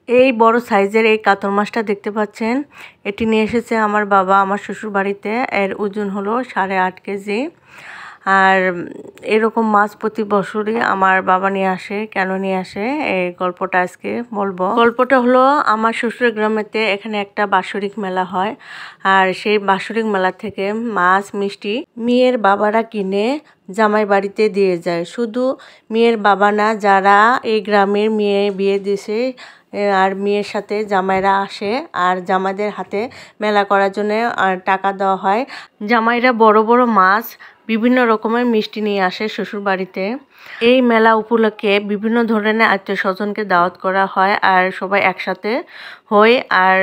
এই বড় সাইজের এই কাতল মাছটা দেখতে পাচ্ছেন, এটি নিয়ে এসেছে আমার বাবা আমার শ্বশুর বাড়িতে। এর ওজন হলো 8.5 কেজি। আর এরকম মাছ প্রতি বছরই আমার বাবা নিয়ে আসে। কেন নিয়ে আসে এই গল্পটা আজকে বলবো। গল্পটা হলো, আমার শ্বশুরের গ্রামেতে এখানে একটা বাৎসরিক মেলা হয়। আর সেই বাৎসরিক মেলা থেকে মাছ মিষ্টি মেয়ের বাবারা কিনে জামাই বাড়িতে দিয়ে যায়। শুধু মেয়ের বাবা না, যারা এই গ্রামের মেয়ে বিয়ে দিয়েছে আর মেয়ের সাথে জামাইরা আসে আর জামাইদের হাতে মেলা করার জন্য টাকা দেওয়া হয়। জামাইরা বড় বড় মাছ বিভিন্ন রকমের মিষ্টি নিয়ে আসে শ্বশুর বাড়িতে। এই মেলা উপলক্ষে বিভিন্ন ধরনের আত্মীয় স্বজনকে দাওয়াত করা হয় আর সবাই একসাথে হই। আর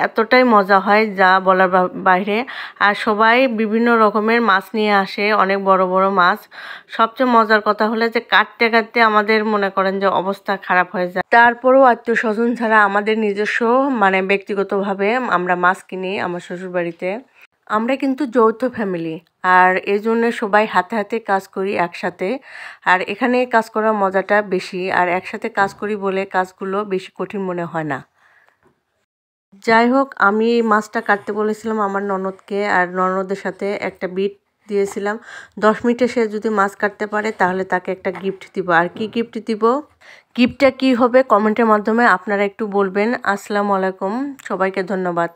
এতটাই মজা হয় যা বলার বাইরে। আর সবাই বিভিন্ন রকমের মাছ নিয়ে আসে, অনেক বড় বড় মাছ। সবচেয়ে মজার কথা হলো যে কাটতে কাটতে আমাদের মনে করেন যে অবস্থা খারাপ হয়ে যায়। তারপরেও আত্মীয় স্বজন ছাড়া আমাদের নিজস্ব ব্যক্তিগতভাবে আমরা মাছ কিনি আমার শ্বশুর বাড়িতে। আমরা কিন্তু যৌথ ফ্যামিলি, আর এই জন্য সবাই হাতে হাতে কাজ করি একসাথে। আর এখানে কাজ করার মজাটা বেশি, আর একসাথে কাজ করি বলে কাজগুলো বেশি কঠিন মনে হয় না। যাই হোক, আমি এই মাছটা কাটতে বলেছিলাম আমার ননদকে, আর ননদের সাথে একটা বিট দিয়েছিলাম। 10 মিনিটে সে যদি মাছ কাটতে পারে তাহলে তাকে একটা গিফট দিব। আর কি গিফট দিব, গিফটটা কি হবে কমেন্টের মাধ্যমে আপনারা একটু বলবেন। আসসালামু আলাইকুম, সবাইকে ধন্যবাদ।